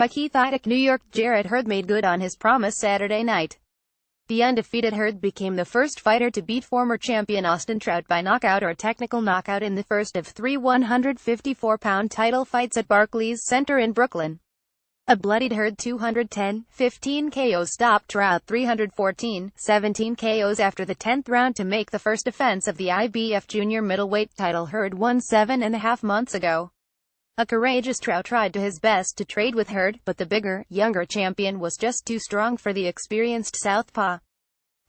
by Keith Idec New York. Jarrett Hurd made good on his promise Saturday night. The undefeated Hurd became the first fighter to beat former champion Austin Trout by knockout or technical knockout in the first of three 154-pound title fights at Barclays Center in Brooklyn. A bloodied Hurd 210-15 KOs stopped Trout 314-17 KOs after the 10th round to make the first defense of the IBF junior middleweight title Hurd won 7.5 months ago. A courageous Trout tried to his best to trade with Hurd, but the bigger, younger champion was just too strong for the experienced southpaw.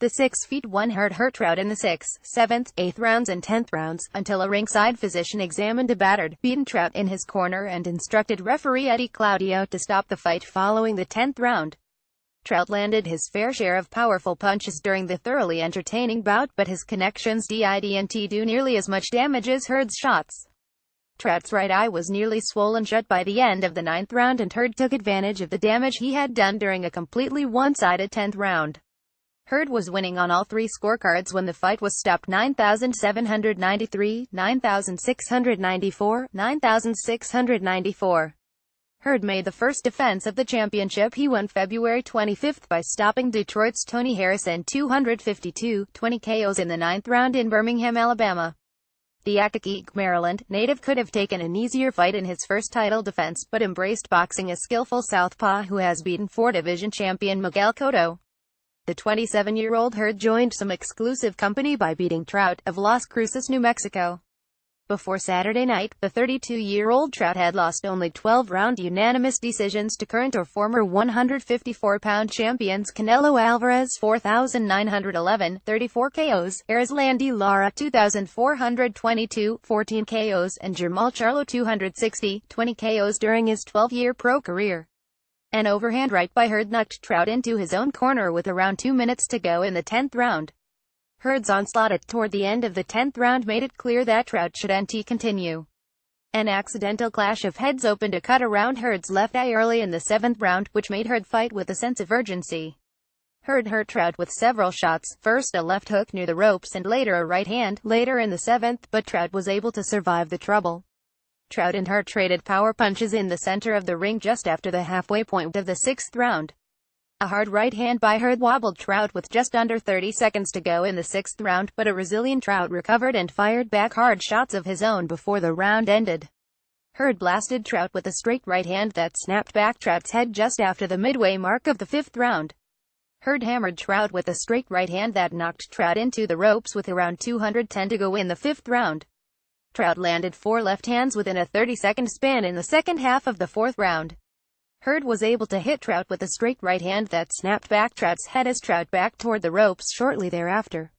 The 6'1" Hurd hurt Trout in the 6th, 7th, 8th rounds and 10th rounds, until a ringside physician examined a battered, beaten Trout in his corner and instructed referee Eddie Claudio to stop the fight following the 10th round. Trout landed his fair share of powerful punches during the thoroughly entertaining bout, but his connections didn't do nearly as much damage as Hurd's shots. Trout's right eye was nearly swollen shut by the end of the 9th round, and Hurd took advantage of the damage he had done during a completely one-sided 10th round. Hurd was winning on all three scorecards when the fight was stopped: 9,793, 9,694, 9,694. Hurd made the first defense of the championship he won February 25 by stopping Detroit's Tony Harrison 252-20 KOs in the 9th round in Birmingham, Alabama. The Accokeek, Maryland native could have taken an easier fight in his first title defense, but embraced boxing a skillful southpaw who has beaten four-division champion Miguel Cotto. The 27-year-old Hurd joined some exclusive company by beating Trout of Las Cruces, New Mexico. Before Saturday night, the 32-year-old Trout had lost only 12-round unanimous decisions to current or former 154-pound champions Canelo Alvarez 4,911, 34 KOs, Erislandy Lara 2,422, 14 KOs, and Jermall Charlo 260, 20 KOs during his 12-year pro career. An overhand right by Hurd knocked Trout into his own corner with around 2 minutes to go in the 10th round. Hurd's onslaught toward the end of the 10th round made it clear that Trout shouldn't continue. An accidental clash of heads opened a cut around Hurd's left eye early in the 7th round, which made Hurd fight with a sense of urgency. Hurd hurt Trout with several shots, first a left hook near the ropes and later a right hand, later in the 7th, but Trout was able to survive the trouble. Trout and Hurd traded power punches in the center of the ring just after the halfway point of the 6th round. A hard right hand by Hurd wobbled Trout with just under 30 seconds to go in the 6th round, but a resilient Trout recovered and fired back hard shots of his own before the round ended. Hurd blasted Trout with a straight right hand that snapped back Trout's head just after the midway mark of the 5th round. Hurd hammered Trout with a straight right hand that knocked Trout into the ropes with around 210 to go in the 5th round. Trout landed 4 left hands within a 30-second span in the second half of the 4th round. Hurd was able to hit Trout with a straight right hand that snapped back Trout's head as Trout backed toward the ropes shortly thereafter.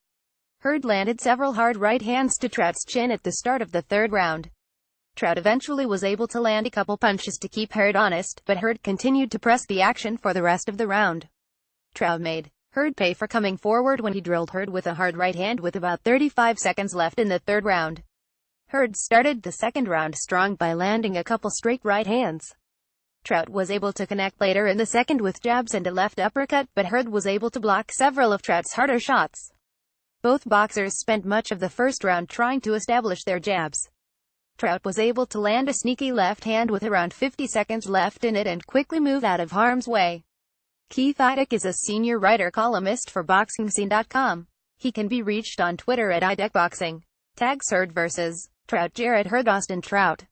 Hurd landed several hard right hands to Trout's chin at the start of the 3rd round. Trout eventually was able to land a couple punches to keep Hurd honest, but Hurd continued to press the action for the rest of the round. Trout made Hurd pay for coming forward when he drilled Hurd with a hard right hand with about 35 seconds left in the 3rd round. Hurd started the 2nd round strong by landing a couple straight right hands. Trout was able to connect later in the 2nd with jabs and a left uppercut, but Hurd was able to block several of Trout's harder shots. Both boxers spent much of the 1st round trying to establish their jabs. Trout was able to land a sneaky left hand with around 50 seconds left in it and quickly move out of harm's way. Keith Idec is a senior writer-columnist for BoxingScene.com. He can be reached on Twitter at IdecBoxing. Tags Hurd vs. Trout. Jarrett Hurd, Austin Trout.